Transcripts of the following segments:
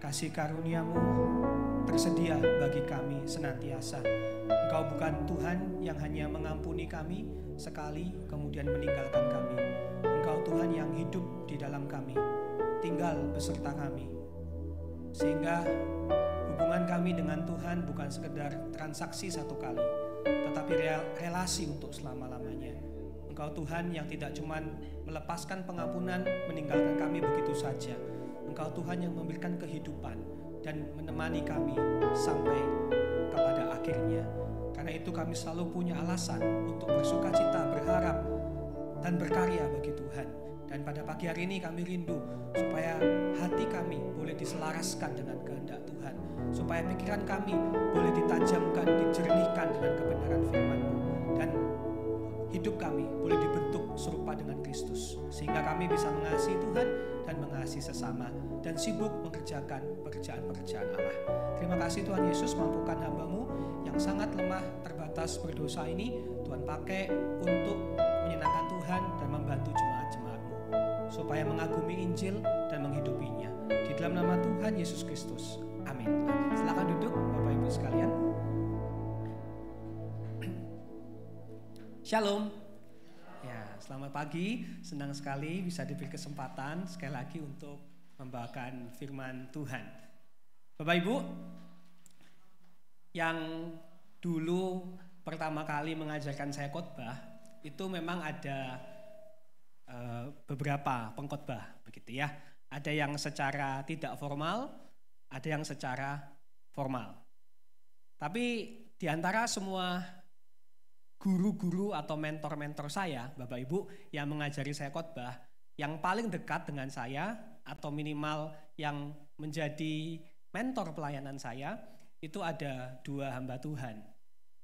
kasih karunia-Mu tersedia bagi kami senantiasa. Engkau bukan Tuhan yang hanya mengampuni kami sekali kemudian meninggalkan kami. Engkau Tuhan yang hidup di dalam kami, tinggal beserta kami. Sehingga hubungan kami dengan Tuhan bukan sekedar transaksi satu kali, tetapi relasi untuk selama-lamanya. Engkau Tuhan yang tidak cuma melepaskan pengampunan, meninggalkan kami begitu saja. Engkau Tuhan yang memberikan kehidupan dan menemani kami sampai kepada akhirnya. Karena itu kami selalu punya alasan untuk bersuka cita, berharap, dan berkarya bagi Tuhan. Dan pada pagi hari ini kami rindu supaya hati kami boleh diselaraskan dengan kehendak Tuhan. Supaya pikiran kami boleh ditajamkan, dijernihkan dengan kebenaran firman-Mu. Dan hidup kami boleh dibentuk serupa dengan Kristus. Sehingga kami bisa mengasihi Tuhan dan mengasihi sesama. Dan sibuk mengerjakan pekerjaan-pekerjaan Allah. Terima kasih Tuhan Yesus, mampukan hamba-Mu yang sangat lemah, terbatas, berdosa ini. Tuhan pakai untuk menyenangkan Tuhan dan membantu jemaat-jemaat-Mu. Supaya mengagumi Injil dan menghidupinya. Di dalam nama Tuhan Yesus Kristus. Amin. Silakan duduk Bapak Ibu sekalian. Shalom. Ya, selamat pagi. Senang sekali bisa diberi kesempatan sekali lagi untuk membawakan firman Tuhan. Bapak Ibu, yang dulu pertama kali mengajarkan saya khotbah, itu memang ada beberapa pengkhotbah begitu ya. Ada yang secara tidak formal, ada yang secara formal. Tapi di antara semua guru-guru atau mentor-mentor saya, Bapak Ibu, yang mengajari saya khotbah, yang paling dekat dengan saya atau minimal yang menjadi mentor pelayanan saya, itu ada dua hamba Tuhan.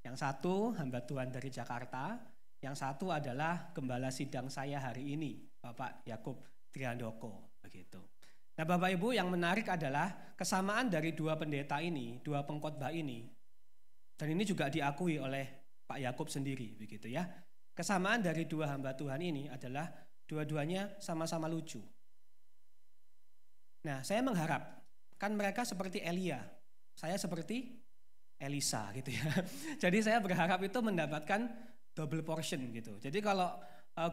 Yang satu hamba Tuhan dari Jakarta, yang satu adalah gembala sidang saya hari ini, Bapak Yakub Trihandoko, begitu. Nah, Bapak Ibu, yang menarik adalah kesamaan dari dua pendeta ini, dua pengkhotbah ini. Dan ini juga diakui oleh Pak Yakub sendiri, begitu ya. Kesamaan dari dua hamba Tuhan ini adalah dua-duanya sama-sama lucu. Nah, saya mengharap kan mereka seperti Elia, saya seperti Elisa gitu ya. Jadi saya berharap itu mendapatkan double portion gitu. Jadi kalau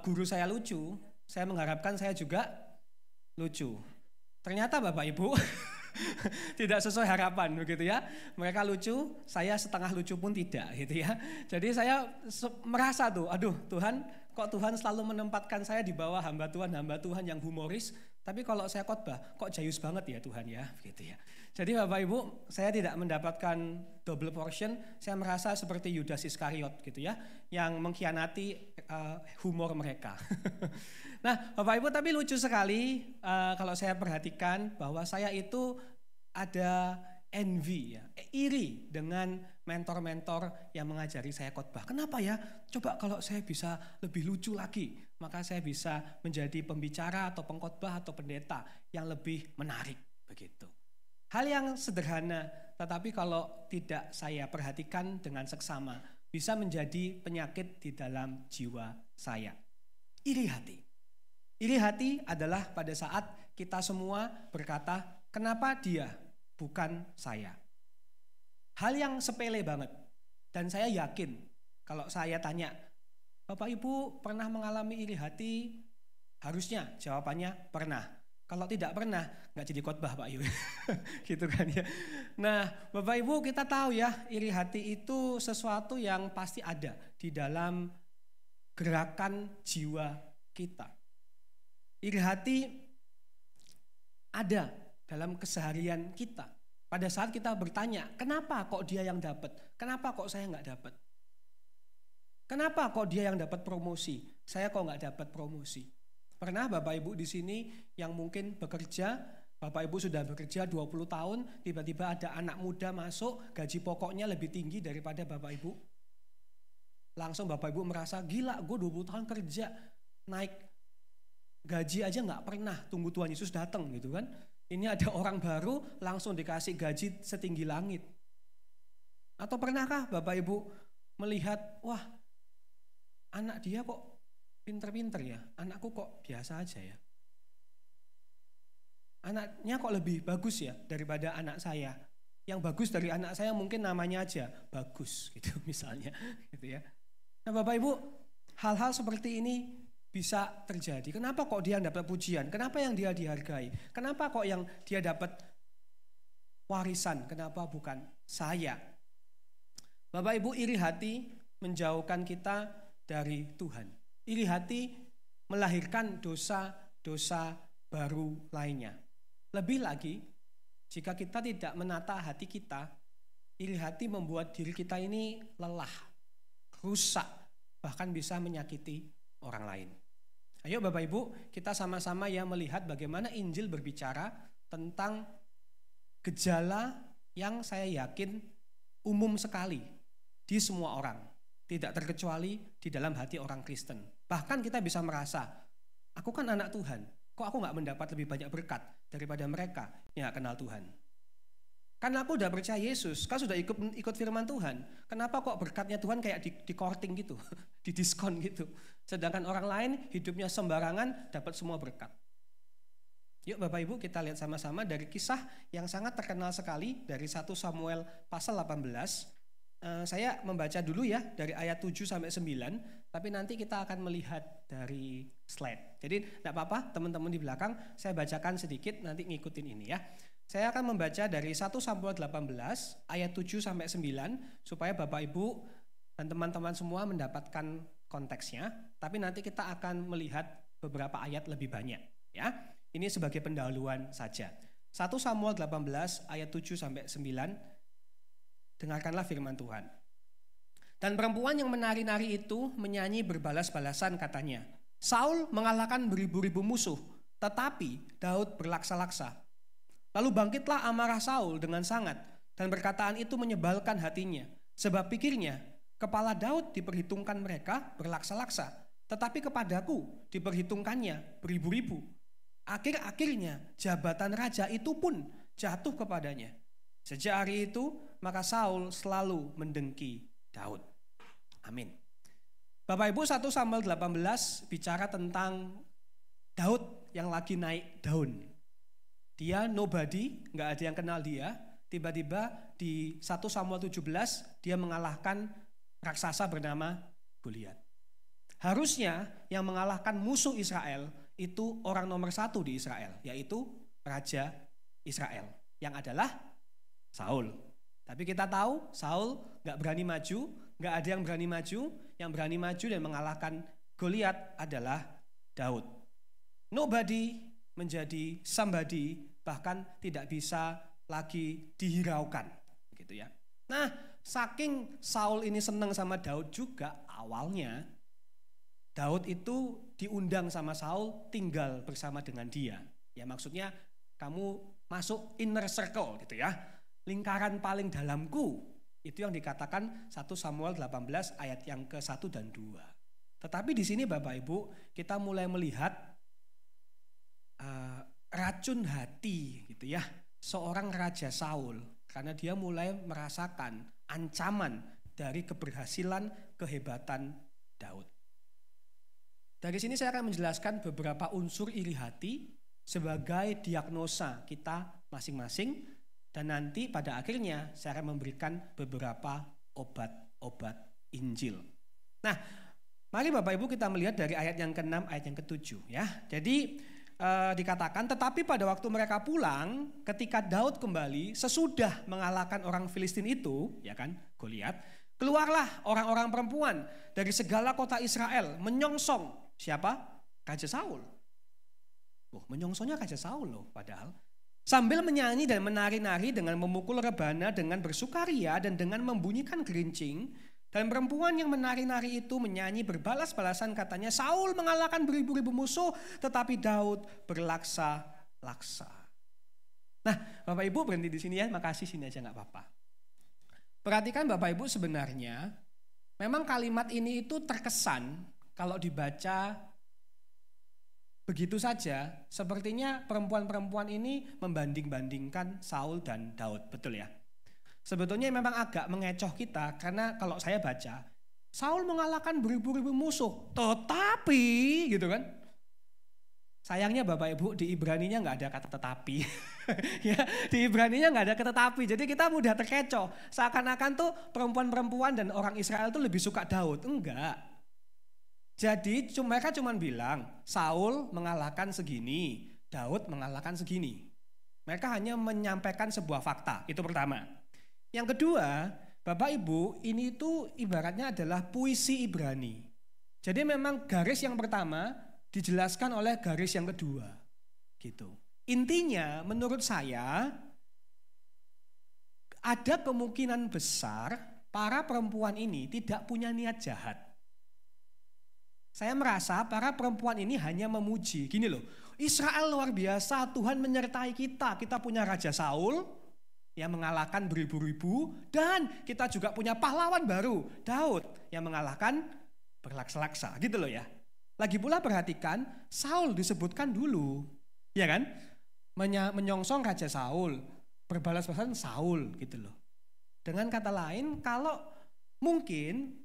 guru saya lucu, saya mengharapkan saya juga lucu. Ternyata Bapak Ibu tidak sesuai harapan begitu ya. Mereka lucu, saya setengah lucu pun tidak gitu ya. Jadi saya merasa tuh, aduh Tuhan, kok Tuhan selalu menempatkan saya di bawah hamba Tuhan yang humoris. Tapi kalau saya khotbah, kok jayus banget ya Tuhan ya, gitu ya. Jadi Bapak Ibu, saya tidak mendapatkan double portion. Saya merasa seperti Yudas Iskariot gitu ya, yang mengkhianati humor mereka. Nah Bapak Ibu, tapi lucu sekali kalau saya perhatikan bahwa saya itu ada envy ya, iri dengan mentor-mentor yang mengajari saya khotbah. Kenapa ya? Coba kalau saya bisa lebih lucu lagi, maka saya bisa menjadi pembicara atau pengkhotbah atau pendeta yang lebih menarik begitu. Hal yang sederhana, tetapi kalau tidak saya perhatikan dengan seksama, bisa menjadi penyakit di dalam jiwa saya. Iri hati. Iri hati adalah pada saat kita semua berkata, kenapa dia, bukan saya. Hal yang sepele banget. Dan saya yakin kalau saya tanya, Bapak Ibu pernah mengalami iri hati? Harusnya jawabannya pernah. Kalau tidak pernah, nggak jadi khotbah Pak Yu. Gitu kan ya. Nah Bapak Ibu, kita tahu ya, iri hati itu sesuatu yang pasti ada di dalam gerakan jiwa kita. Iri hati ada dalam keseharian kita. Pada saat kita bertanya, kenapa kok dia yang dapat? Kenapa kok saya nggak dapat? Kenapa kok dia yang dapat promosi? Saya kok nggak dapat promosi? Pernah Bapak Ibu di sini yang mungkin bekerja, Bapak Ibu sudah bekerja 20 tahun, tiba-tiba ada anak muda masuk, gaji pokoknya lebih tinggi daripada Bapak Ibu. Langsung Bapak Ibu merasa, gila gue 20 tahun kerja, naik gaji aja nggak pernah, tunggu Tuhan Yesus datang gitu kan. Ini ada orang baru langsung dikasih gaji setinggi langit. Atau pernahkah Bapak Ibu melihat, wah anak dia kok pinter-pinter ya, anakku kok biasa aja ya. anaknya kok lebih bagus ya daripada anak saya. Yang bagus dari anak saya mungkin namanya aja bagus gitu misalnya gitu ya. Nah Bapak Ibu, hal-hal seperti ini bisa terjadi. Kenapa kok dia dapat pujian? Kenapa yang dia dihargai? Kenapa kok yang dia dapat warisan? Kenapa bukan saya? Bapak Ibu, iri hati menjauhkan kita dari Tuhan. Iri hati melahirkan dosa-dosa baru lainnya. Lebih lagi, jika kita tidak menata hati kita, iri hati membuat diri kita ini lelah, rusak, bahkan bisa menyakiti orang lain. Ayo Bapak Ibu, kita sama-sama ya melihat bagaimana Injil berbicara tentang gejala yang saya yakin umum sekali di semua orang, tidak terkecuali di dalam hati orang Kristen. Bahkan kita bisa merasa, aku kan anak Tuhan, kok aku gak mendapat lebih banyak berkat daripada mereka yang gak kenal Tuhan. Karena aku udah percaya Yesus, kan sudah ikut firman Tuhan. Kenapa kok berkatnya Tuhan kayak di korting gitu, di diskon gitu. Sedangkan orang lain hidupnya sembarangan dapat semua berkat. Yuk Bapak Ibu kita lihat sama-sama dari kisah yang sangat terkenal sekali dari 1 Samuel pasal 18. Saya membaca dulu ya dari ayat 7 sampai 9, tapi nanti kita akan melihat dari slide. Jadi tidak apa-apa teman-teman di belakang, saya bacakan sedikit nanti ngikutin ini ya. Saya akan membaca dari 1 Samuel 18 ayat 7 sampai 9 supaya Bapak Ibu dan teman-teman semua mendapatkan konteksnya, tapi nanti kita akan melihat beberapa ayat lebih banyak ya. Ini sebagai pendahuluan saja. 1 Samuel 18 ayat 7 sampai 9. Dengarkanlah firman Tuhan. Dan perempuan yang menari-nari itu menyanyi berbalas-balasan katanya, Saul mengalahkan beribu-ribu musuh, tetapi Daud berlaksa-laksa. Lalu bangkitlah amarah Saul dengan sangat, dan perkataan itu menyebalkan hatinya. Sebab pikirnya, kepala Daud diperhitungkan mereka berlaksa-laksa, tetapi kepadaku diperhitungkannya beribu-ribu. Akhir-akhirnya jabatan raja itu pun jatuh kepadanya. Sejak hari itu, maka Saul selalu mendengki Daud. Amin. Bapak Ibu, 1 Samuel 18 bicara tentang Daud yang lagi naik daun. Dia nobody, gak ada yang kenal dia. Tiba-tiba di 1 Samuel 17 dia mengalahkan raksasa bernama Goliat. Harusnya yang mengalahkan musuh Israel itu orang nomor 1 di Israel, yaitu Raja Israel yang adalah Saul. Tapi kita tahu Saul gak berani maju, gak ada yang berani maju. Yang berani maju dan mengalahkan Goliat adalah Daud. Nobody menjadi somebody, bahkan tidak bisa lagi dihiraukan gitu ya. Nah, saking Saul ini senang sama Daud juga, awalnya Daud itu diundang sama Saul tinggal bersama dengan dia. Ya maksudnya kamu masuk inner circle gitu ya. Lingkaran paling dalamku, itu yang dikatakan 1 Samuel 18 ayat yang ke-1 dan 2. Tetapi di sini Bapak Ibu, kita mulai melihat racun hati gitu ya, seorang Raja Saul, karena dia mulai merasakan ancaman dari keberhasilan, kehebatan Daud. Dari sini saya akan menjelaskan beberapa unsur iri hati sebagai diagnosa kita masing-masing. Dan nanti pada akhirnya saya akan memberikan beberapa obat-obat Injil. Nah, mari Bapak Ibu kita melihat dari ayat yang ke-6, ayat yang ke-7 ya. Jadi dikatakan, tetapi pada waktu mereka pulang, ketika Daud kembali sesudah mengalahkan orang Filistin itu, ya kan, Goliat, keluarlah orang-orang perempuan dari segala kota Israel menyongsong siapa? Raja Saul. Menyongsongnya Raja Saul loh padahal. Sambil menyanyi dan menari-nari dengan memukul rebana dengan bersukaria dan dengan membunyikan gerincing. Dan perempuan yang menari-nari itu menyanyi berbalas-balasan katanya, Saul mengalahkan beribu-ribu musuh tetapi Daud berlaksa-laksa. Nah Bapak Ibu berhenti di sini ya, makasih sini aja gak apa-apa. Perhatikan Bapak Ibu sebenarnya memang kalimat ini itu terkesan kalau dibaca begitu saja, sepertinya perempuan-perempuan ini membanding-bandingkan Saul dan Daud, betul ya? Sebetulnya memang agak mengecoh kita, karena kalau saya baca, Saul mengalahkan beribu-ribu musuh, tetapi gitu kan, Sayangnya Bapak Ibu di Ibraninya nggak ada kata tetapi. Ya, di Ibraninya nggak ada kata tetapi. Jadi kita mudah terkecoh. Seakan-akan tuh perempuan-perempuan dan orang Israel tuh lebih suka Daud. Enggak. Jadi mereka cuma bilang Saul mengalahkan segini, Daud mengalahkan segini. Mereka hanya menyampaikan sebuah fakta. Itu pertama. Yang kedua, Bapak Ibu, ini tuh ibaratnya adalah puisi Ibrani. Jadi memang garis yang pertama dijelaskan oleh garis yang kedua, gitu. Intinya, menurut saya ada kemungkinan besar para perempuan ini tidak punya niat jahat. Saya merasa para perempuan ini hanya memuji, gini loh, Israel luar biasa, Tuhan menyertai kita. Kita punya Raja Saul yang mengalahkan beribu-ribu, dan kita juga punya pahlawan baru, Daud, yang mengalahkan berlaksa-laksa, gitu loh ya. Lagi pula perhatikan, Saul disebutkan dulu, ya kan? Menyongsong Raja Saul, berbalas-balasan Saul gitu loh. Dengan kata lain, kalau mungkin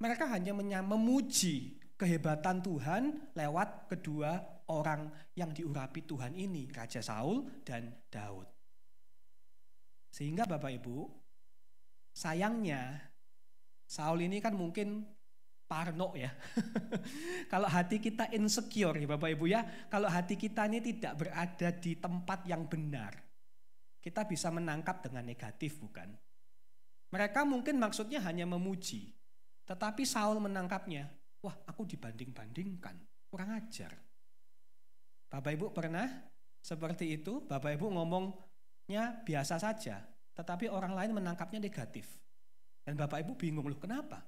mereka hanya memuji kehebatan Tuhan lewat kedua orang yang diurapi Tuhan ini, Raja Saul dan Daud. Sehingga Bapak Ibu, sayangnya Saul ini kan mungkin parno ya. Kalau hati kita insecure ya Bapak Ibu ya, kalau hati kita ini tidak berada di tempat yang benar, kita bisa menangkap dengan negatif bukan? Mereka mungkin maksudnya hanya memuji, tetapi Saul menangkapnya, wah aku dibanding-bandingkan, kurang ajar. Bapak Ibu pernah seperti itu? Bapak Ibu ngomongnya biasa saja, tetapi orang lain menangkapnya negatif. Dan Bapak Ibu bingung, loh kenapa?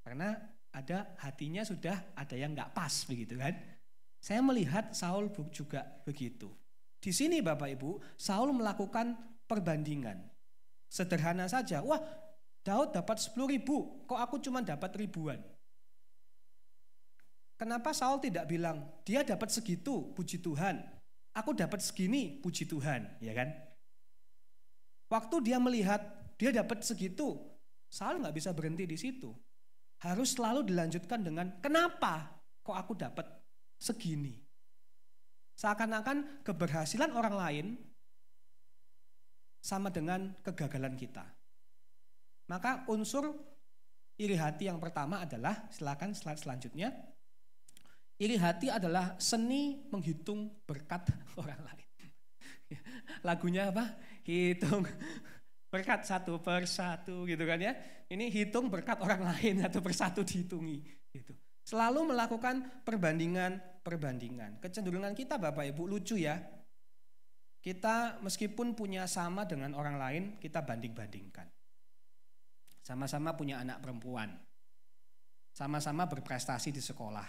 Karena ada hatinya sudah ada yang nggak pas begitu kan. Saya melihat Saul juga begitu. Di sini Bapak Ibu, Saul melakukan perbandingan. Sederhana saja, wah Daud dapat 10.000, kok aku cuma dapat ribuan. Kenapa Saul tidak bilang, dia dapat segitu, puji Tuhan. Aku dapat segini, puji Tuhan, ya kan? Waktu dia melihat dia dapat segitu, Saul nggak bisa berhenti di situ. Harus selalu dilanjutkan dengan kenapa kok aku dapat segini. Seakan-akan keberhasilan orang lain sama dengan kegagalan kita. Maka unsur iri hati yang pertama adalah, silakan slide selanjutnya. Iri hati adalah seni menghitung berkat orang lain. Lagunya apa? Hitung berkat satu persatu gitu kan ya. Ini hitung berkat orang lain atau persatu dihitungi gitu. Selalu melakukan perbandingan. Kecenderungan kita Bapak Ibu lucu ya. Kita meskipun punya sama dengan orang lain, kita banding-bandingkan. Sama-sama punya anak perempuan. Sama-sama berprestasi di sekolah.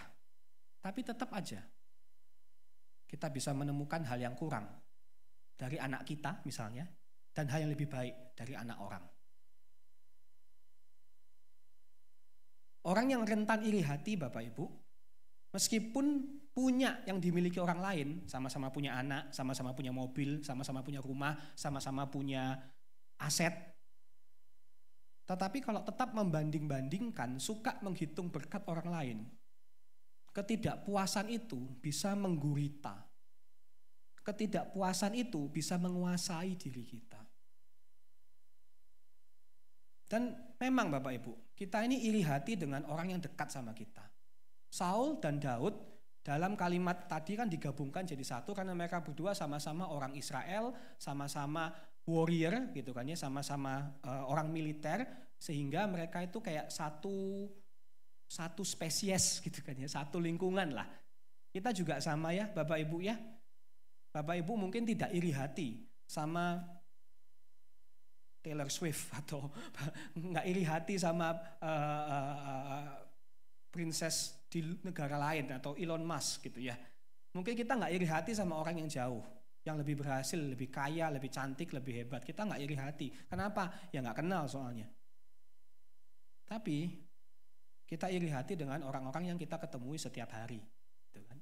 Tapi tetap aja kita bisa menemukan hal yang kurang dari anak kita misalnya, dan hal yang lebih baik dari anak orang. Orang yang rentan iri hati Bapak Ibu, meskipun punya yang dimiliki orang lain, sama-sama punya anak, sama-sama punya mobil, sama-sama punya rumah, sama-sama punya aset, tetapi kalau tetap membanding-bandingkan, suka menghitung berkat orang lain, ketidakpuasan itu bisa menggurita. Ketidakpuasan itu bisa menguasai diri kita. Dan memang Bapak Ibu, kita ini iri hati dengan orang yang dekat sama kita. Saul dan Daud dalam kalimat tadi kan digabungkan jadi satu karena mereka berdua sama-sama orang Israel, sama-sama warrior gitu kan ya, sama-sama orang militer, sehingga mereka itu kayak satu spesies gitu kan ya, satu lingkungan lah. Kita juga sama ya Bapak Ibu ya. Bapak Ibu mungkin tidak iri hati sama Taylor Swift atau nggak iri hati sama princess di negara lain atau Elon Musk gitu ya. Mungkin kita nggak iri hati sama orang yang jauh, yang lebih berhasil, lebih kaya, lebih cantik, lebih hebat. Kita nggak iri hati. Kenapa? Ya nggak kenal soalnya. Tapi kita iri hati dengan orang-orang yang kita ketemui setiap hari, gitu kan?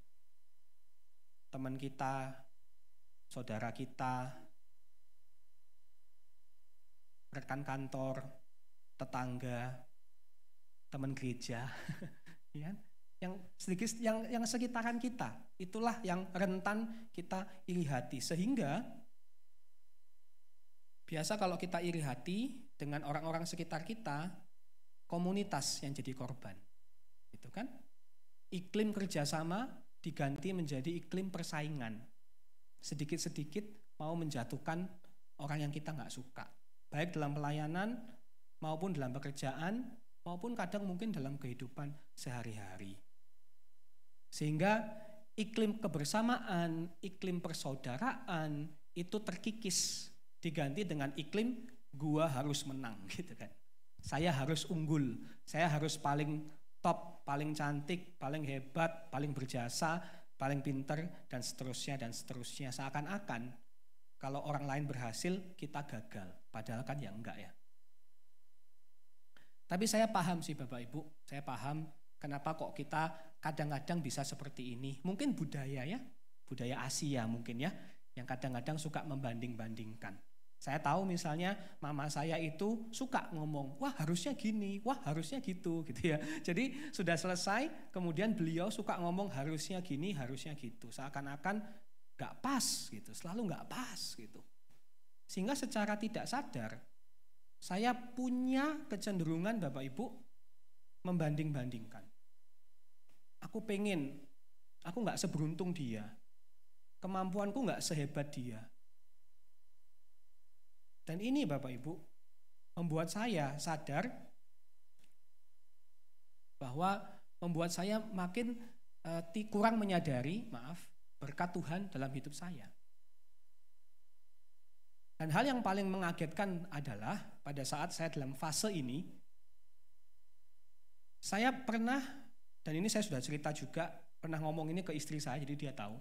Teman kita, saudara kita, rekan kantor, tetangga, teman gereja, ya, sedikit yang sekitaran kita. Itulah yang rentan kita iri hati. Sehingga biasa kalau kita iri hati dengan orang-orang sekitar kita, komunitas yang jadi korban. Gitu kan? Iklim kerjasama diganti menjadi iklim persaingan. Sedikit-sedikit mau menjatuhkan orang yang kita nggak suka. Baik dalam pelayanan maupun dalam pekerjaan maupun kadang mungkin dalam kehidupan sehari-hari. Sehingga iklim kebersamaan, iklim persaudaraan itu terkikis, diganti dengan iklim gua harus menang gitu kan. Saya harus unggul, saya harus paling top, paling cantik, paling hebat, paling berjasa, paling pinter, dan seterusnya dan seterusnya. Seakan-akan kalau orang lain berhasil kita gagal, padahal kan ya enggak ya. Tapi saya paham sih Bapak Ibu, saya paham kenapa kok kita kadang-kadang bisa seperti ini. Mungkin budaya ya, budaya Asia mungkin ya, yang kadang-kadang suka membanding-bandingkan. Saya tahu misalnya mama saya itu suka ngomong, wah harusnya gini, wah harusnya gitu ya. Jadi sudah selesai, kemudian beliau suka ngomong harusnya gini, harusnya gitu. Seakan-akan gak pas gitu, selalu gak pas gitu. Sehingga secara tidak sadar, saya punya kecenderungan Bapak Ibu membanding-bandingkan. Aku gak seberuntung dia, kemampuanku gak sehebat dia. Dan ini Bapak Ibu membuat saya sadar bahwa membuat saya makin kurang menyadari, berkat Tuhan dalam hidup saya. Dan hal yang paling mengagetkan adalah pada saat saya dalam fase ini, saya pernah, dan ini saya sudah cerita juga, pernah ngomong ini ke istri saya, jadi dia tahu.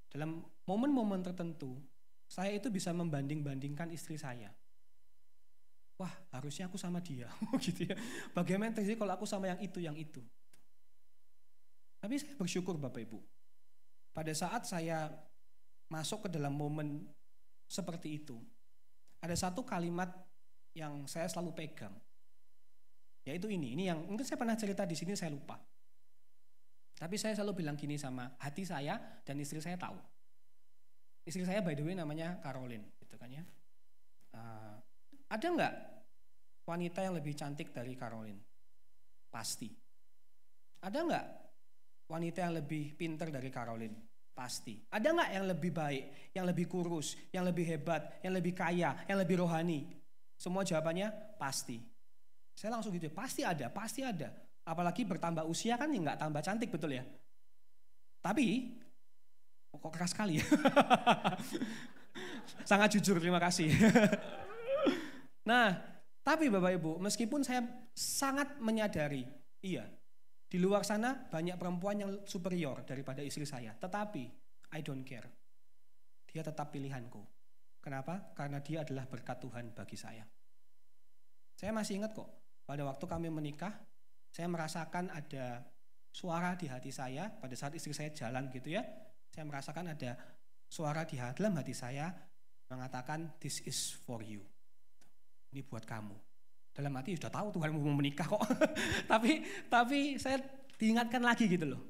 Dalam momen-momen tertentu, saya itu bisa membanding-bandingkan istri saya. Wah, harusnya aku sama dia, gitu ya. Bagaimana terjadi kalau aku sama yang itu. Tapi saya bersyukur Bapak Ibu. Pada saat saya masuk ke dalam momen seperti itu, ada satu kalimat yang saya selalu pegang. Yaitu ini yang mungkin saya pernah cerita di sini saya lupa. Tapi saya selalu bilang gini sama hati saya dan istri saya tahu. Istri saya by the way namanya Caroline, gitu kan ya. Ada nggak wanita yang lebih cantik dari Caroline? Pasti. Ada nggak wanita yang lebih pintar dari Caroline? Pasti. Ada nggak yang lebih baik, yang lebih kurus, yang lebih hebat, yang lebih kaya, yang lebih rohani? Semua jawabannya pasti. Saya langsung gitu, pasti ada. Apalagi bertambah usia kan ya nggak tambah cantik, betul ya? Tapi kok keras sekali ya. Sangat jujur, terima kasih. Nah, tapi Bapak Ibu, meskipun saya sangat menyadari, iya, di luar sana banyak perempuan yang superior daripada istri saya, tetapi I don't care. Dia tetap pilihanku. Kenapa? Karena dia adalah berkat Tuhan bagi saya. Saya masih ingat kok, pada waktu kami menikah, saya merasakan ada suara di hati saya pada saat istri saya jalan gitu ya. Saya merasakan ada suara di dalam hati saya mengatakan this is for you. Ini buat kamu. Dalam hati sudah tahu Tuhan mau menikah kok. tapi saya diingatkan lagi gitu loh.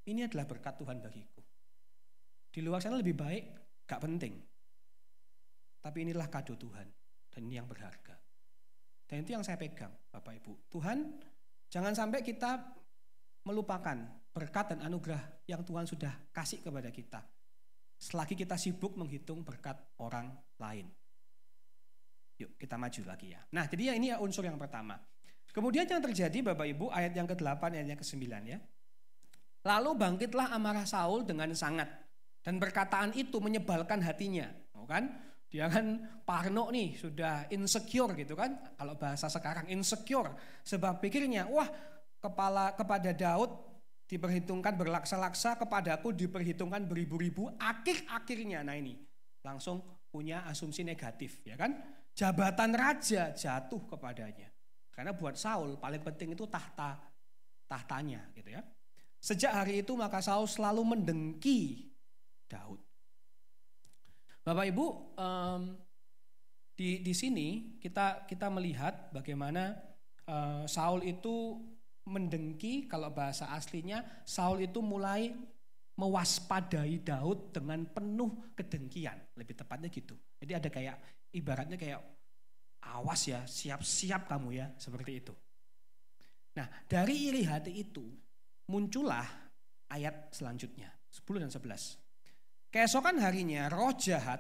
Ini adalah berkat Tuhan bagiku. Di luar sana lebih baik, gak penting. Tapi inilah kado Tuhan dan ini yang berharga. Dan itu yang saya pegang, Bapak Ibu. Tuhan, jangan sampai kita melupakan berkat dan anugerah yang Tuhan sudah kasih kepada kita. Selagi kita sibuk menghitung berkat orang lain. Yuk kita maju lagi ya. Nah jadi ini ya unsur yang pertama. Kemudian yang terjadi Bapak Ibu ayat yang ke-8 ayat yang ke-9 ya. Lalu bangkitlah amarah Saul dengan sangat. Dan perkataan itu menyebalkan hatinya. Kan? Dia kan parno nih, sudah insecure gitu kan. Kalau bahasa sekarang insecure. Sebab pikirnya wah kepada Daud diperhitungkan berlaksa-laksa, kepadaku diperhitungkan beribu-ribu, akhir-akhirnya nah ini langsung punya asumsi negatif ya kan, jabatan raja jatuh kepadanya karena buat Saul paling penting itu tahtanya gitu ya. Sejak hari itu maka Saul selalu mendengki Daud. Bapak Ibu, di sini kita melihat bagaimana Saul itu mendengki, kalau bahasa aslinya Saul itu mulai mewaspadai Daud dengan penuh kedengkian, lebih tepatnya gitu. Jadi ada kayak ibaratnya kayak awas ya, siap-siap kamu ya, seperti itu. Nah, dari iri hati itu muncullah ayat selanjutnya, 10 dan 11. Keesokan harinya roh jahat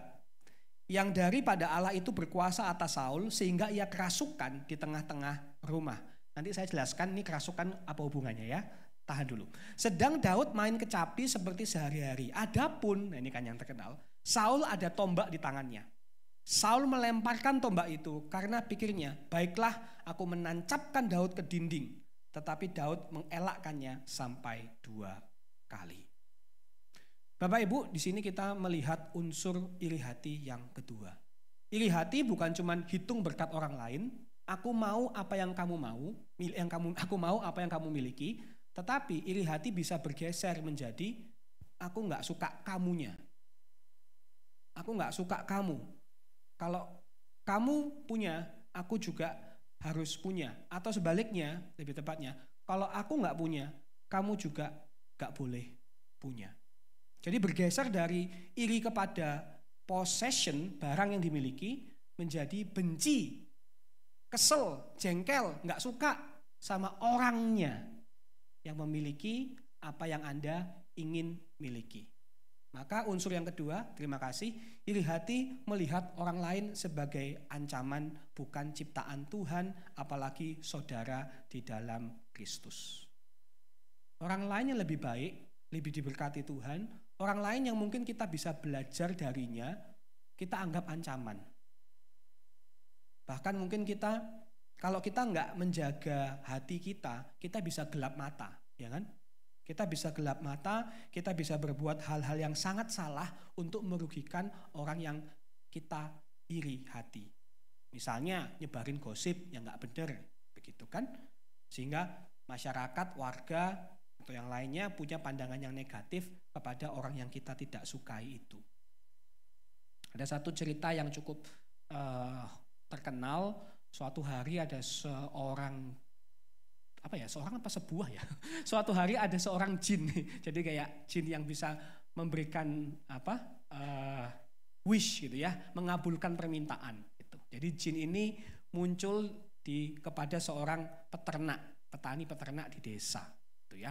yang daripada Allah itu berkuasa atas Saul sehingga ia kerasukan di tengah-tengah rumah. Nanti saya jelaskan ini kerasukan apa hubungannya ya. Tahan dulu. Sedang Daud main kecapi seperti sehari-hari. Adapun, nah ini kan yang terkenal, Saul ada tombak di tangannya. Saul melemparkan tombak itu karena pikirnya, baiklah aku menancapkan Daud ke dinding. Tetapi Daud mengelakkannya sampai 2 kali. Bapak Ibu, di sini kita melihat unsur iri hati yang kedua. Iri hati bukan cuma hitung berkat orang lain, aku mau apa yang kamu mau, aku mau apa yang kamu miliki. Tetapi iri hati bisa bergeser menjadi aku nggak suka kamunya. Aku nggak suka kamu. Kalau kamu punya, aku juga harus punya. Atau sebaliknya, lebih tepatnya, kalau aku nggak punya, kamu juga nggak boleh punya. Jadi bergeser dari iri kepada possession, barang yang dimiliki, menjadi benci, kesel, jengkel, nggak suka sama orangnya yang memiliki apa yang Anda ingin miliki. Maka unsur yang kedua, terima kasih, iri hati melihat orang lain sebagai ancaman, bukan ciptaan Tuhan, apalagi saudara di dalam Kristus. Orang lain yang lebih baik, lebih diberkati Tuhan, orang lain yang mungkin kita bisa belajar darinya, kita anggap ancaman. Bahkan mungkin kalau kita nggak menjaga hati kita bisa gelap mata, ya kan? Kita bisa gelap mata, kita bisa berbuat hal-hal yang sangat salah untuk merugikan orang yang kita iri hati. Misalnya nyebarin gosip yang nggak benar, begitu kan? Sehingga masyarakat, warga atau yang lainnya punya pandangan yang negatif kepada orang yang kita tidak sukai itu. Ada satu cerita yang cukup terkenal. Suatu hari ada seorang sebuah ya. Suatu hari ada seorang jin, jadi kayak jin yang bisa memberikan wish gitu ya, mengabulkan permintaan. Gitu. Jadi jin ini muncul kepada seorang petani peternak di desa, gitu ya.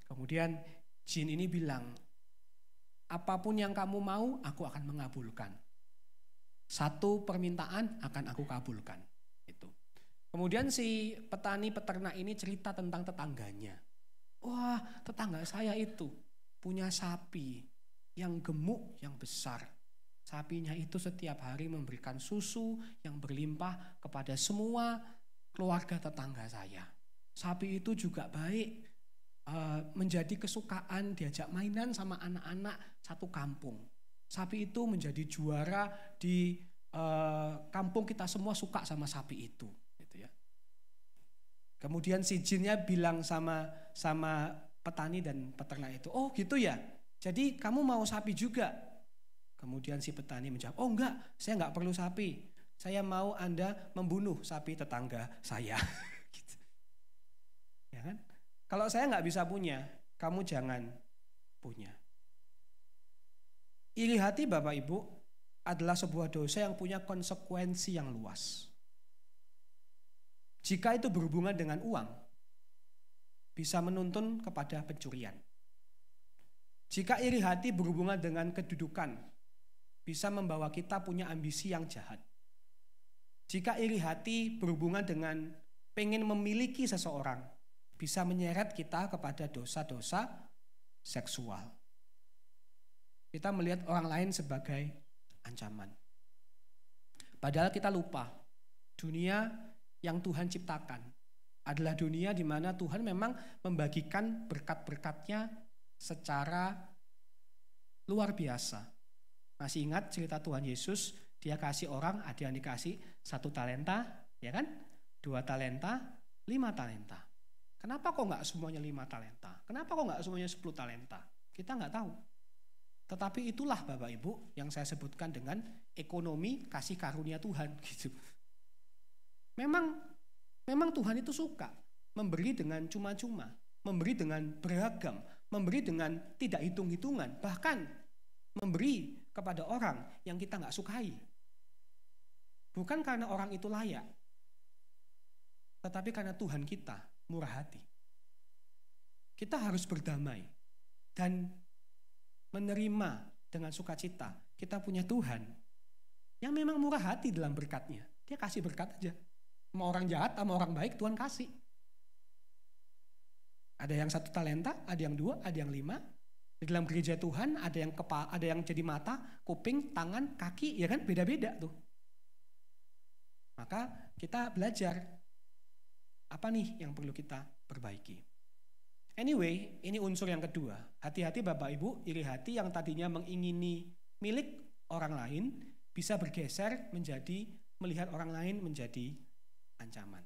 Kemudian jin ini bilang, apapun yang kamu mau, aku akan mengabulkan. Satu permintaan akan aku kabulkan. Itu. Kemudian si petani peternak ini cerita tentang tetangganya. Wah, tetangga saya itu punya sapi yang gemuk, yang besar. Sapinya itu setiap hari memberikan susu yang berlimpah kepada semua keluarga tetangga saya. Sapi itu juga baik, menjadi kesukaan, diajak mainan sama anak-anak satu kampung. Sapi itu menjadi juara di kampung, kita semua suka sama sapi itu. Kemudian si jinnya bilang sama petani dan peternak itu, oh gitu ya, jadi kamu mau sapi juga? Kemudian si petani menjawab, oh enggak, saya enggak perlu sapi, saya mau Anda membunuh sapi tetangga saya. Gitu. Ya kan? Kalau saya enggak bisa punya, kamu jangan punya. Iri hati Bapak Ibu adalah sebuah dosa yang punya konsekuensi yang luas. Jika itu berhubungan dengan uang, bisa menuntun kepada pencurian. Jika iri hati berhubungan dengan kedudukan, bisa membawa kita punya ambisi yang jahat. Jika iri hati berhubungan dengan pengen memiliki seseorang, bisa menyeret kita kepada dosa-dosa seksual. Kita melihat orang lain sebagai ancaman. Padahal kita lupa, dunia yang Tuhan ciptakan adalah dunia di mana Tuhan memang membagikan berkat-berkatnya secara luar biasa. Masih ingat cerita Tuhan Yesus, dia kasih orang, ada yang dikasih 1 talenta, ya kan? 2 talenta, 5 talenta. Kenapa kok nggak semuanya 5 talenta? Kenapa kok nggak semuanya 10 talenta? Kita nggak tahu. Tetapi itulah Bapak Ibu yang saya sebutkan dengan ekonomi kasih karunia Tuhan gitu. Memang Tuhan itu suka memberi dengan cuma-cuma, memberi dengan beragam, memberi dengan tidak hitung-hitungan, bahkan memberi kepada orang yang kita nggak sukai. Bukan karena orang itu layak, tetapi karena Tuhan kita murah hati. Kita harus berdamai dan menerima dengan sukacita. Kita punya Tuhan yang memang murah hati dalam berkatnya. Dia kasih berkat aja. Sama orang jahat, sama orang baik, Tuhan kasih. Ada yang 1 talenta, ada yang 2, ada yang 5. Di dalam gereja Tuhan ada yang kepala, ada yang jadi mata, kuping, tangan, kaki, ya kan, beda-beda tuh. Maka kita belajar apa nih yang perlu kita perbaiki. Anyway, ini unsur yang kedua. Hati-hati Bapak Ibu, iri hati yang tadinya mengingini milik orang lain bisa bergeser menjadi melihat orang lain menjadi ancaman.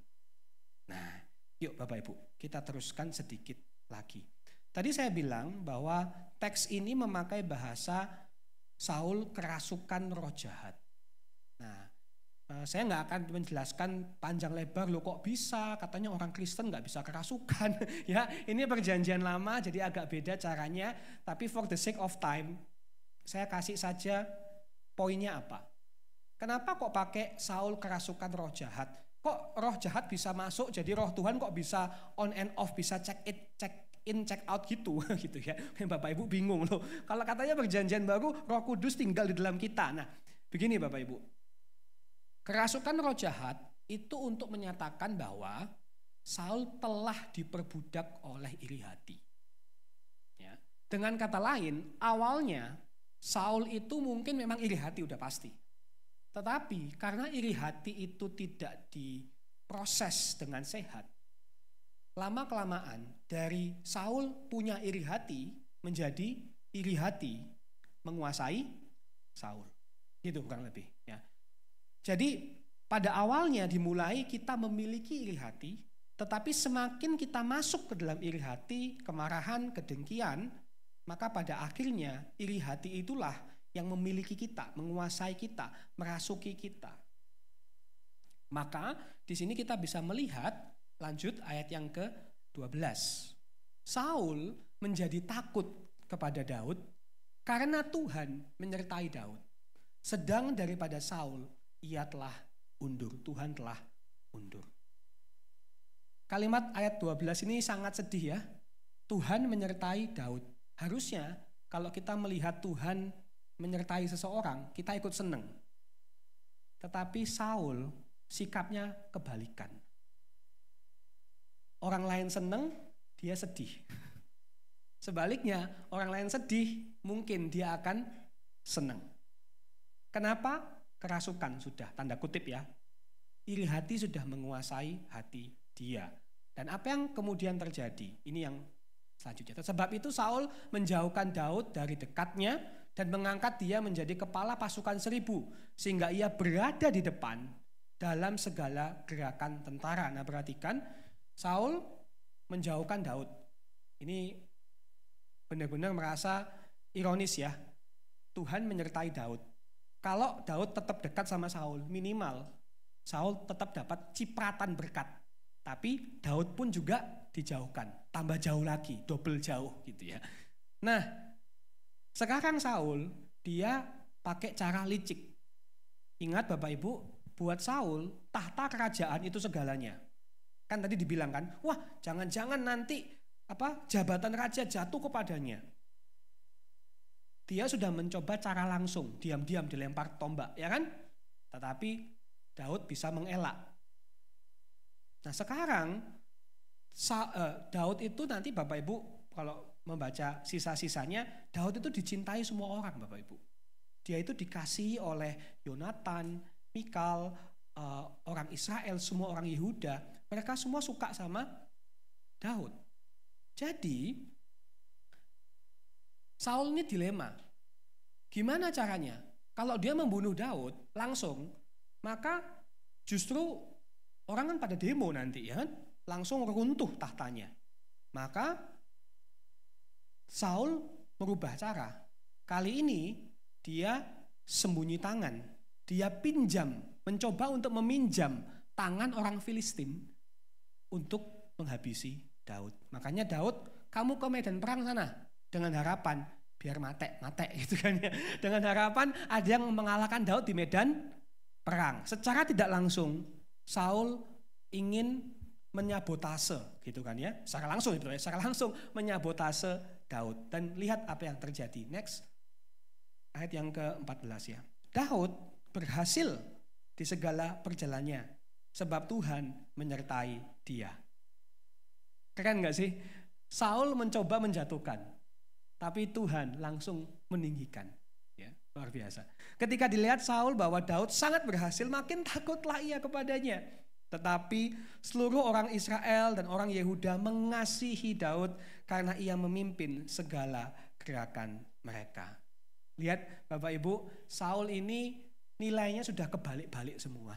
Nah, yuk Bapak Ibu, kita teruskan sedikit lagi. Tadi saya bilang bahwa teks ini memakai bahasa Saul kerasukan roh jahat. Nah, saya nggak akan menjelaskan panjang lebar, loh kok bisa, katanya orang Kristen nggak bisa kerasukan. Ya, ini perjanjian lama jadi agak beda caranya, tapi for the sake of time, saya kasih saja poinnya apa. Kenapa kok pakai Saul kerasukan roh jahat? Kok roh jahat bisa masuk, jadi roh Tuhan kok bisa on and off, bisa check in, check out gitu, gitu ya. Bapak Ibu bingung loh. Kalau katanya perjanjian baru, Roh Kudus tinggal di dalam kita. Nah, begini Bapak Ibu. Kerasukan roh jahat itu untuk menyatakan bahwa Saul telah diperbudak oleh iri hati. Ya. Dengan kata lain, awalnya Saul itu mungkin memang iri hati udah pasti. Tetapi karena iri hati itu tidak diproses dengan sehat, lama-kelamaan dari Saul punya iri hati menjadi iri hati menguasai Saul. Gitu kurang lebih. Ya. Jadi pada awalnya dimulai kita memiliki iri hati, tetapi semakin kita masuk ke dalam iri hati, kemarahan, kedengkian, maka pada akhirnya iri hati itulah yang memiliki kita, menguasai kita, merasuki kita. Maka di sini kita bisa melihat, lanjut ayat yang ke-12. Saul menjadi takut kepada Daud karena Tuhan menyertai Daud. Sedang daripada Saul, ia telah undur, Tuhan telah undur. Kalimat ayat 12 ini sangat sedih ya. Tuhan menyertai Daud. Harusnya kalau kita melihat Tuhan menyertai seseorang, kita ikut senang. Tetapi Saul sikapnya kebalikan. Orang lain senang, dia sedih. Sebaliknya, orang lain sedih, mungkin dia akan senang. Kenapa? Kerasukan sudah, tanda kutip ya. Iri hati sudah menguasai hati dia. Dan apa yang kemudian terjadi? Ini yang selanjutnya. Sebab itu Saul menjauhkan Daud dari dekatnya dan mengangkat dia menjadi kepala pasukan 1000. Sehingga ia berada di depan dalam segala gerakan tentara. Nah perhatikan, Saul menjauhkan Daud. Ini benar-benar merasa ironis ya. Tuhan menyertai Daud. Kalau Daud tetap dekat sama Saul, minimal Saul tetap dapat cipratan berkat. Tapi Daud pun juga dijauhkan, tambah jauh lagi, double jauh gitu ya. Nah, sekarang Saul dia pakai cara licik. Ingat Bapak Ibu, buat Saul tahta kerajaan itu segalanya. Kan tadi dibilang kan, wah jangan-jangan nanti jabatan raja jatuh kepadanya. Dia sudah mencoba cara langsung, diam-diam dilempar tombak, ya kan? Tetapi Daud bisa mengelak. Nah sekarang Daud itu nanti Bapak Ibu kalau membaca sisa-sisanya, Daud itu dicintai semua orang Bapak Ibu. Dia itu dikasihi oleh Yonatan, Mikal, orang Israel, semua orang Yehuda. Mereka semua suka sama Daud. Jadi Saul ini dilema. Gimana caranya? Kalau dia membunuh Daud langsung, maka justru orang kan pada demo nanti ya kan? Langsung runtuh tahtanya. Maka Saul merubah cara. Kali ini dia sembunyi tangan. Dia mencoba untuk meminjam tangan orang Filistin untuk menghabisi Daud. Makanya Daud, kamu ke medan perang sana dengan harapan biar mate gitu kan ya. Dengan harapan ada yang mengalahkan Daud di medan perang. Secara tidak langsung Saul ingin menyabotase gitu kan ya. Secara langsung menyabotase Daud. Dan lihat apa yang terjadi. Next. Ayat yang ke-14 ya. Daud berhasil di segala perjalanannya sebab Tuhan menyertai dia. Keren gak sih? Saul mencoba menjatuhkan, tapi Tuhan langsung meninggikan. Ya, luar biasa. Ketika dilihat Saul bahwa Daud sangat berhasil, makin takutlah ia kepadanya. Tetapi seluruh orang Israel dan orang Yehuda mengasihi Daud karena ia memimpin segala gerakan mereka. Lihat Bapak Ibu, Saul ini nilainya sudah kebalik-balik semua.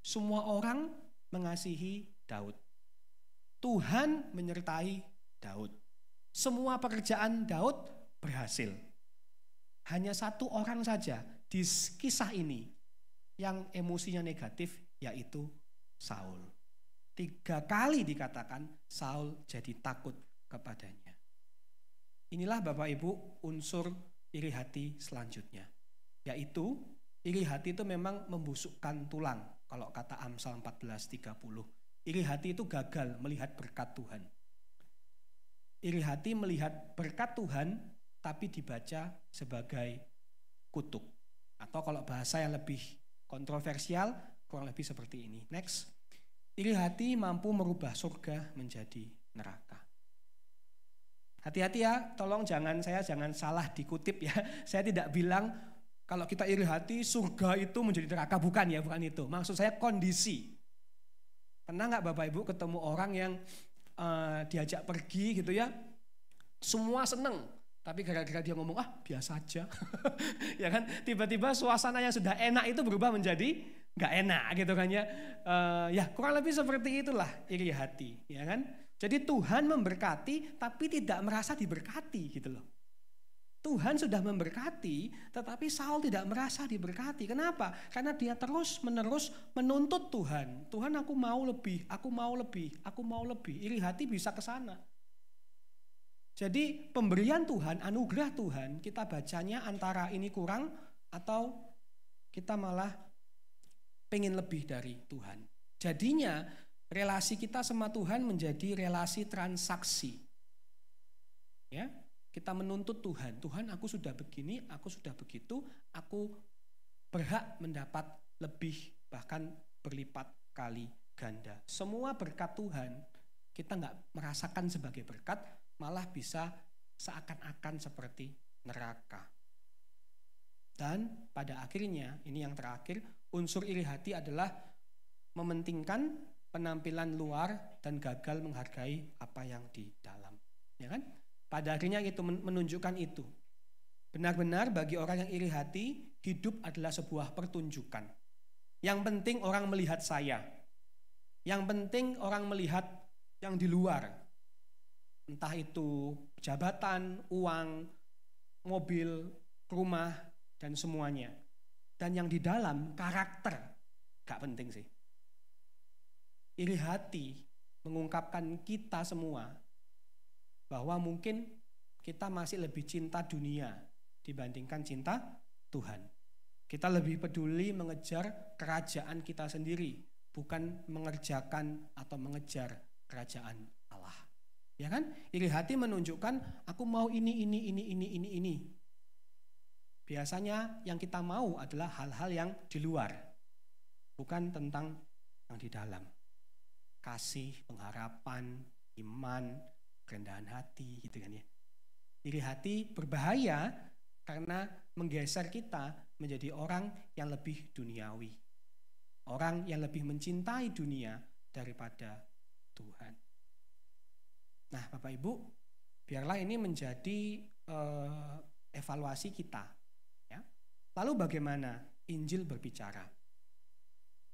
Semua orang mengasihi Daud. Tuhan menyertai Daud. Semua pekerjaan Daud berhasil. Hanya satu orang saja di kisah ini yang emosinya negatif, yaitu Saul. 3 kali dikatakan Saul jadi takut kepadanya. Inilah Bapak Ibu unsur iri hati selanjutnya. Yaitu iri hati itu memang membusukkan tulang. Kalau kata Amsal 14:30. Iri hati itu gagal melihat berkat Tuhan. Iri hati melihat berkat Tuhan tapi dibaca sebagai kutuk. Atau kalau bahasa yang lebih kontroversial kurang lebih seperti ini. Next. Iri hati mampu merubah surga menjadi neraka. Hati-hati ya, tolong jangan salah dikutip ya. Saya tidak bilang kalau kita iri hati surga itu menjadi neraka, bukan itu. Maksud saya kondisi. Pernah nggak Bapak Ibu ketemu orang yang diajak pergi gitu ya, semua seneng, tapi gara-gara dia ngomong biasa aja, ya kan? Tiba-tiba suasana yang sudah enak itu berubah menjadi nggak enak gitu kan ya. Ya kurang lebih seperti itulah iri hati, ya kan? Jadi Tuhan memberkati tapi tidak merasa diberkati gitu loh. Tuhan sudah memberkati tetapi Saul tidak merasa diberkati. Kenapa? Karena dia terus-menerus menuntut Tuhan. Tuhan aku mau lebih, aku mau lebih, aku mau lebih. Iri hati bisa ke sana. Jadi pemberian Tuhan, anugerah Tuhan, kita bacanya antara ini kurang atau kita malah pengen lebih dari Tuhan. Jadinya relasi kita sama Tuhan menjadi relasi transaksi. Ya, kita menuntut Tuhan. Tuhan, aku sudah begini, aku sudah begitu, aku berhak mendapat lebih, bahkan berlipat kali ganda. Semua berkat Tuhan kita nggak merasakan sebagai berkat, malah bisa seakan-akan seperti neraka. Dan pada akhirnya, ini yang terakhir, unsur iri hati adalah mementingkan penampilan luar dan gagal menghargai apa yang di dalam. Ya kan? Pada akhirnya itu menunjukkan itu. Benar-benar bagi orang yang iri hati, hidup adalah sebuah pertunjukan. Yang penting orang melihat saya. Yang penting orang melihat yang di luar. Entah itu jabatan, uang, mobil, rumah, dan semuanya. Dan yang di dalam, karakter. Gak penting sih. Iri hati mengungkapkan kita semua bahwa mungkin kita masih lebih cinta dunia dibandingkan cinta Tuhan. Kita lebih peduli mengejar kerajaan kita sendiri, bukan mengerjakan atau mengejar kerajaan Allah. Ya kan? Iri hati menunjukkan aku mau ini. Biasanya yang kita mau adalah hal-hal yang di luar, bukan tentang yang di dalam. Kasih, pengharapan, iman, kerendahan hati gitu kan ya. Iri hati berbahaya karena menggeser kita menjadi orang yang lebih duniawi. Orang yang lebih mencintai dunia daripada Tuhan. Nah Bapak Ibu, biarlah ini menjadi evaluasi kita. Ya. Lalu bagaimana Injil berbicara?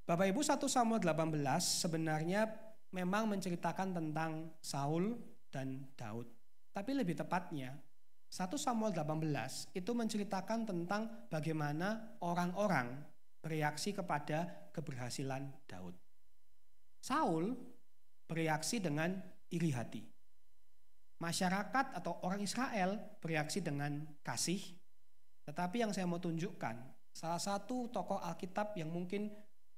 Bapak Ibu 1 Samuel 18 sebenarnya memang menceritakan tentang Saul dan Daud. Tapi lebih tepatnya 1 Samuel 18 itu menceritakan tentang bagaimana orang-orang bereaksi kepada keberhasilan Daud. Saul bereaksi dengan iri hati. Masyarakat atau orang Israel bereaksi dengan kasih. Tetapi yang saya mau tunjukkan, salah satu tokoh Alkitab yang mungkin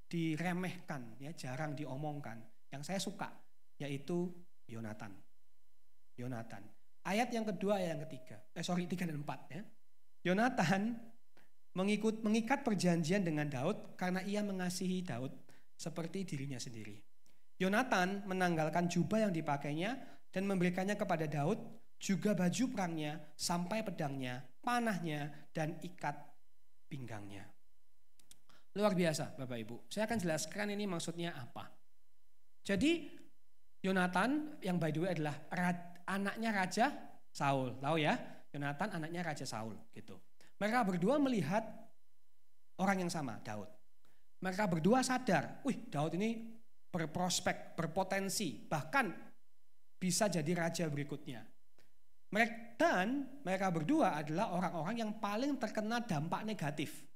diremehkan, ya, jarang diomongkan, yang saya suka, yaitu Yonatan. Yonatan. Ayat yang kedua, ayat yang ketiga. 3 dan 4 ya. Yonatan mengikat perjanjian dengan Daud karena ia mengasihi Daud seperti dirinya sendiri. Yonatan menanggalkan jubah yang dipakainya dan memberikannya kepada Daud, juga baju perangnya, sampai pedangnya, panahnya, dan ikat pinggangnya. Luar biasa Bapak Ibu. Saya akan jelaskan ini maksudnya apa. Jadi Yonatan yang by the way adalah anaknya Raja Saul. Tahu ya? Yonatan anaknya Raja Saul gitu. Mereka berdua melihat orang yang sama, Daud. Mereka berdua sadar, Daud ini berprospek, berpotensi, bahkan bisa jadi raja berikutnya. Dan mereka berdua adalah orang-orang yang paling terkena dampak negatif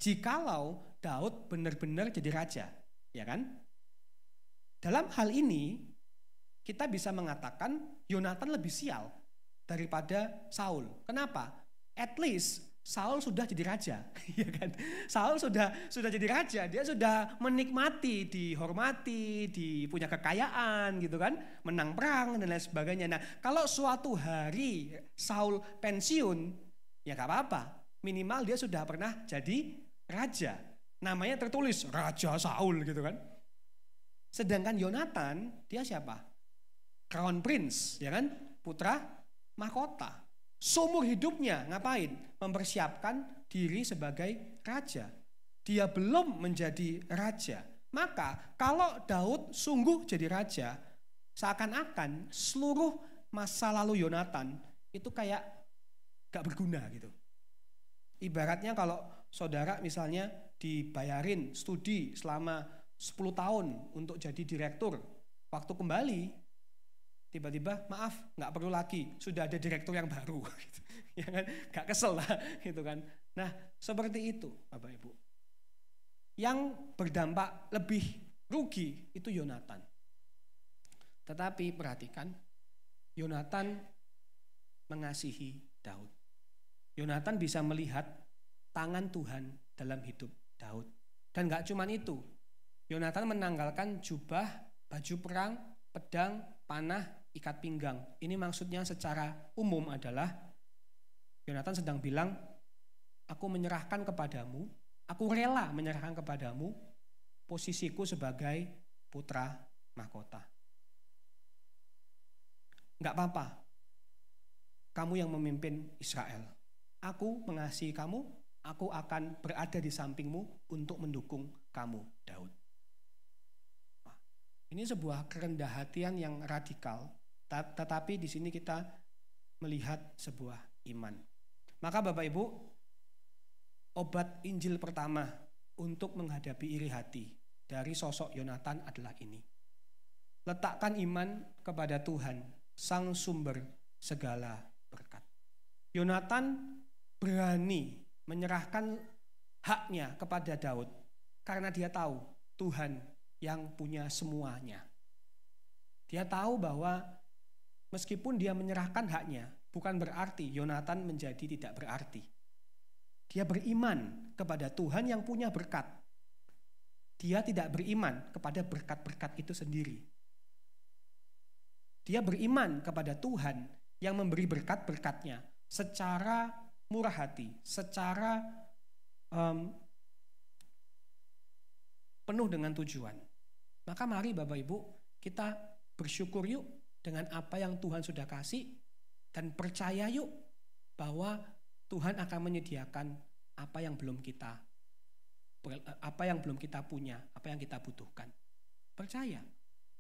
jikalau Daud benar-benar jadi raja, ya kan? Dalam hal ini kita bisa mengatakan Yonatan lebih sial daripada Saul. Kenapa? At least Saul sudah jadi raja, ya kan? Saul sudah jadi raja, dia sudah menikmati, dihormati, punya kekayaan gitu kan, menang perang dan lain sebagainya. Nah, kalau suatu hari Saul pensiun, ya gak apa-apa, minimal dia sudah pernah jadi raja. Namanya tertulis Raja Saul gitu kan. Sedangkan Yonatan, dia siapa? Crown Prince, ya kan? Putra mahkota. Seumur hidupnya ngapain? Mempersiapkan diri sebagai raja. Dia belum menjadi raja. Maka kalau Daud sungguh jadi raja, seakan-akan seluruh masa lalu Yonatan itu kayak gak berguna gitu. Ibaratnya kalau saudara misalnya dibayarin studi selama 10 tahun untuk jadi direktur, waktu kembali tiba-tiba maaf nggak perlu lagi, sudah ada direktur yang baru, gitu. Ya kan, nggak kesel lah, gitu kan. Nah seperti itu Bapak Ibu. Yang berdampak lebih rugi itu Yonatan. Tetapi perhatikan, Yonatan mengasihi Daud. Yonatan bisa melihat tangan Tuhan dalam hidup Daud. Dan nggak cuma itu, Yonatan menanggalkan jubah, baju perang, pedang, panah, ikat pinggang. Ini maksudnya secara umum adalah Yonatan sedang bilang, aku menyerahkan kepadamu, aku rela menyerahkan kepadamu posisiku sebagai putra mahkota. Enggak apa-apa, kamu yang memimpin Israel. Aku mengasihi kamu, aku akan berada di sampingmu untuk mendukung kamu, Daud. Ini sebuah kerendah hatian yang radikal. Tetapi di sini kita melihat sebuah iman. Maka Bapak Ibu, obat Injil pertama untuk menghadapi iri hati dari sosok Yonatan adalah ini. Letakkan iman kepada Tuhan, sang sumber segala berkat. Yonatan berani menyerahkan haknya kepada Daud karena dia tahu Tuhan yang punya semuanya. Dia tahu bahwa meskipun dia menyerahkan haknya, bukan berarti Yonatan menjadi tidak berarti. Dia beriman kepada Tuhan yang punya berkat. Dia tidak beriman kepada berkat-berkat itu sendiri. Dia beriman kepada Tuhan yang memberi berkat-berkatnya secara murah hati, secara penuh dengan tujuan. Maka mari Bapak Ibu, kita bersyukur yuk dengan apa yang Tuhan sudah kasih, dan percaya yuk bahwa Tuhan akan menyediakan apa yang belum kita punya, apa yang kita butuhkan. Percaya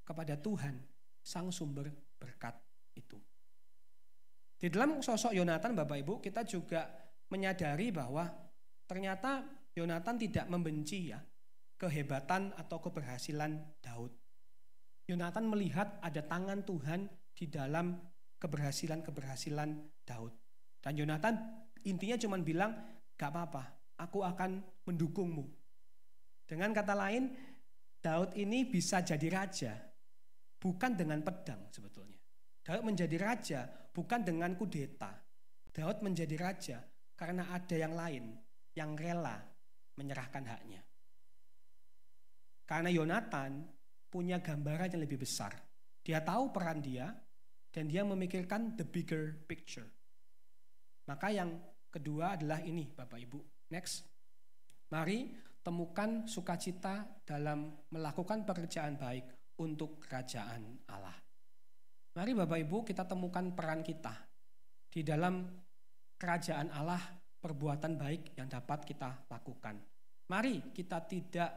kepada Tuhan, sang sumber berkat itu. Di dalam sosok Yonatan Bapak Ibu, kita juga menyadari bahwa ternyata Yonatan tidak membenci ya kehebatan atau keberhasilan Daud. Yonatan melihat ada tangan Tuhan di dalam keberhasilan Daud. Dan Yonatan intinya cuma bilang, gak apa-apa, aku akan mendukungmu. Dengan kata lain, Daud ini bisa jadi raja. bukan dengan pedang sebetulnya. Daud menjadi raja bukan dengan kudeta. Daud menjadi raja karena ada yang lain yang rela menyerahkan haknya. Karena Yonatan punya gambaran yang lebih besar. Dia tahu peran dia dan dia memikirkan the bigger picture. Maka yang kedua adalah ini Bapak Ibu. Next. Mari temukan sukacita dalam melakukan pekerjaan baik untuk kerajaan Allah. Mari Bapak Ibu kita temukan peran kita di dalam kerajaan Allah, perbuatan baik yang dapat kita lakukan. Mari kita tidak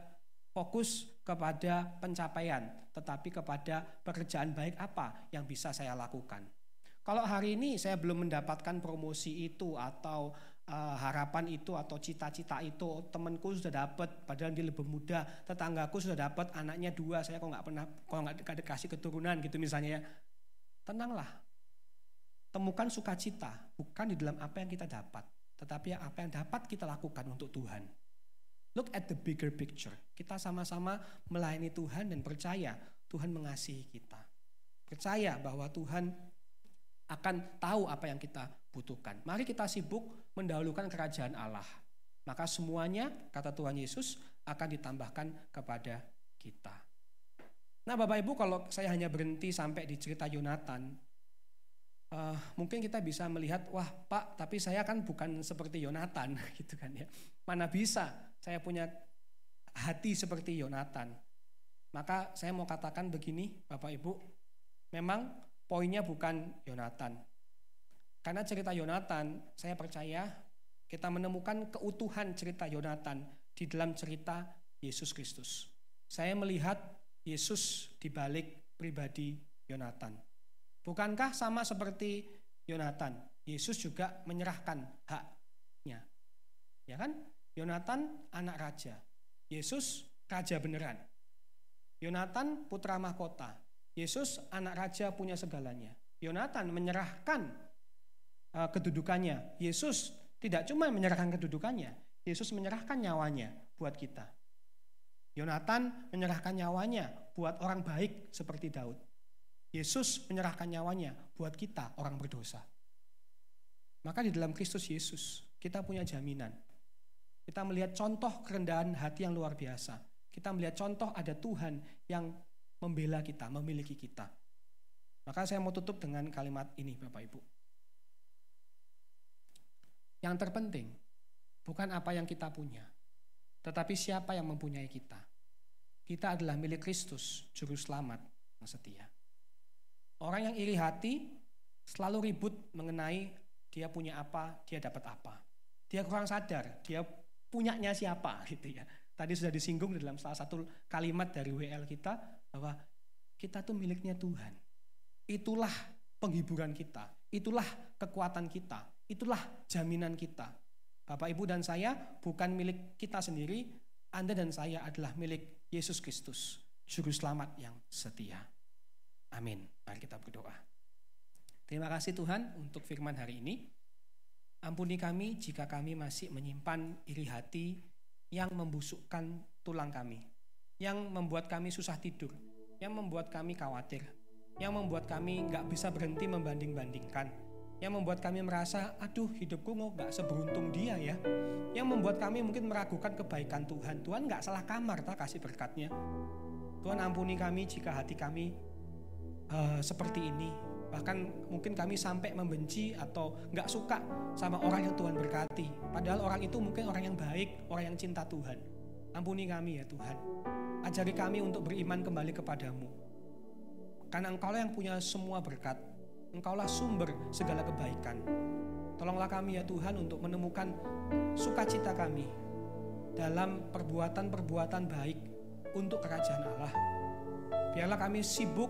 fokus kepada pencapaian, tetapi kepada pekerjaan baik apa yang bisa saya lakukan. Kalau hari ini saya belum mendapatkan promosi itu atau harapan itu atau cita-cita itu, temanku sudah dapat, padahal dia lebih muda, tetanggaku sudah dapat, anaknya 2, saya kok nggak dikasih keturunan gitu misalnya ya. Tenanglah, temukan sukacita bukan di dalam apa yang kita dapat, tetapi apa yang dapat kita lakukan untuk Tuhan. Look at the bigger picture. Kita sama-sama melayani Tuhan dan percaya Tuhan mengasihi kita. Percaya bahwa Tuhan akan tahu apa yang kita butuhkan. Mari kita sibuk mendahulukan kerajaan Allah. Maka semuanya, kata Tuhan Yesus, akan ditambahkan kepada kita. Nah Bapak Ibu, kalau saya hanya berhenti sampai di cerita Yonatan, mungkin kita bisa melihat, wah Pak, tapi saya kan bukan seperti Yonatan, gitu kan ya. Mana bisa saya punya hati seperti Yonatan. Maka saya mau katakan begini, Bapak Ibu, memang poinnya bukan Yonatan. Karena cerita Yonatan, saya percaya kita menemukan keutuhan cerita Yonatan di dalam cerita Yesus Kristus. Saya melihat Yesus di balik pribadi Yonatan. Bukankah sama seperti Yonatan? Yesus juga menyerahkan haknya. Ya kan? Yonatan anak raja. Yesus raja beneran. Yonatan putra mahkota. Yesus anak raja punya segalanya. Yonatan menyerahkan kedudukannya. Yesus tidak cuma menyerahkan kedudukannya, Yesus menyerahkan nyawanya buat kita. Yonatan menyerahkan nyawanya buat orang baik seperti Daud. Yesus menyerahkan nyawanya buat kita orang berdosa. Maka di dalam Kristus Yesus kita punya jaminan. Kita melihat contoh kerendahan hati yang luar biasa. Kita melihat contoh ada Tuhan yang membela kita, memiliki kita. Maka saya mau tutup dengan kalimat ini Bapak Ibu. Yang terpenting bukan apa yang kita punya, tetapi siapa yang mempunyai kita. Kita adalah milik Kristus, Juru Selamat yang setia. Orang yang iri hati selalu ribut mengenai dia punya apa, dia dapat apa. Dia kurang sadar, dia punyanya siapa gitu ya. Tadi sudah disinggung di dalam salah satu kalimat dari WL kita bahwa kita tuh miliknya Tuhan. Itulah penghiburan kita, itulah kekuatan kita. Itulah jaminan kita. Bapak, Ibu, dan saya bukan milik kita sendiri. Anda dan saya adalah milik Yesus Kristus, Juru Selamat yang setia. Amin. Mari kita berdoa. Terima kasih Tuhan untuk firman hari ini. Ampuni kami jika kami masih menyimpan iri hati yang membusukkan tulang kami, yang membuat kami susah tidur, yang membuat kami khawatir, yang membuat kami gak bisa berhenti membanding-bandingkan, yang membuat kami merasa, aduh hidupku gak seberuntung dia ya. Yang membuat kami mungkin meragukan kebaikan Tuhan. Tuhan gak salah kamar tak kasih berkatnya. Tuhan ampuni kami jika hati kami seperti ini. Bahkan mungkin kami sampai membenci atau gak suka sama orang yang Tuhan berkati. Padahal orang itu mungkin orang yang baik, orang yang cinta Tuhan. Ampuni kami ya Tuhan. Ajari kami untuk beriman kembali kepadamu. Karena Engkaulah yang punya semua berkat. Engkaulah sumber segala kebaikan. Tolonglah kami ya Tuhan untuk menemukan sukacita kami dalam perbuatan-perbuatan baik untuk kerajaan Allah. Biarlah kami sibuk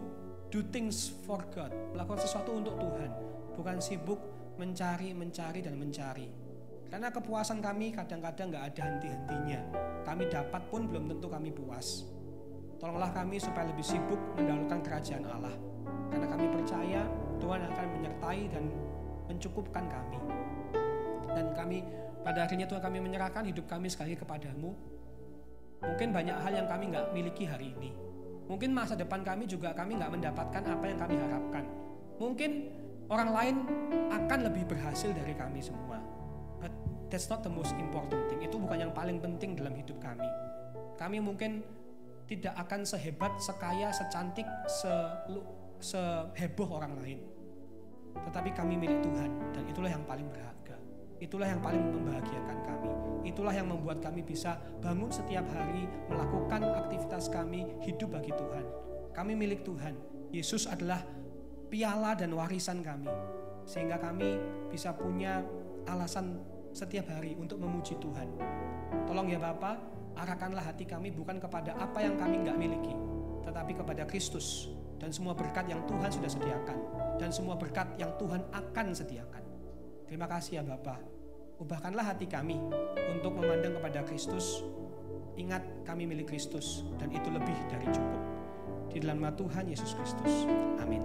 do things for God, melakukan sesuatu untuk Tuhan, bukan sibuk mencari dan mencari. Karena kepuasan kami kadang-kadang gak ada henti-hentinya. Kami dapat pun belum tentu kami puas. Tolonglah kami supaya lebih sibuk mendahulukan kerajaan Allah. Karena kami percaya Tuhan akan menyertai dan mencukupkan kami. Dan kami pada akhirnya Tuhan kami menyerahkan hidup kami sekali kepadamu. Mungkin banyak hal yang kami gak miliki hari ini. Mungkin masa depan kami juga kami nggak mendapatkan apa yang kami harapkan. Mungkin orang lain akan lebih berhasil dari kami semua. But that's not the most important thing. Itu bukan yang paling penting dalam hidup kami. Kami mungkin tidak akan sehebat, sekaya, secantik, seheboh orang lain. Tetapi kami milik Tuhan, dan itulah yang paling berharga. Itulah yang paling membahagiakan kami. Itulah yang membuat kami bisa bangun setiap hari, melakukan aktivitas kami, hidup bagi Tuhan. Kami milik Tuhan. Yesus adalah piala dan warisan kami, sehingga kami bisa punya alasan setiap hari untuk memuji Tuhan. Tolong ya Bapa, arahkanlah hati kami bukan kepada apa yang kami nggak miliki, tetapi kepada Kristus dan semua berkat yang Tuhan sudah sediakan, dan semua berkat yang Tuhan akan sediakan. Terima kasih ya Bapa. Ubahkanlah hati kami untuk memandang kepada Kristus. Ingat kami milik Kristus, dan itu lebih dari cukup. Di dalam nama Tuhan Yesus Kristus. Amin.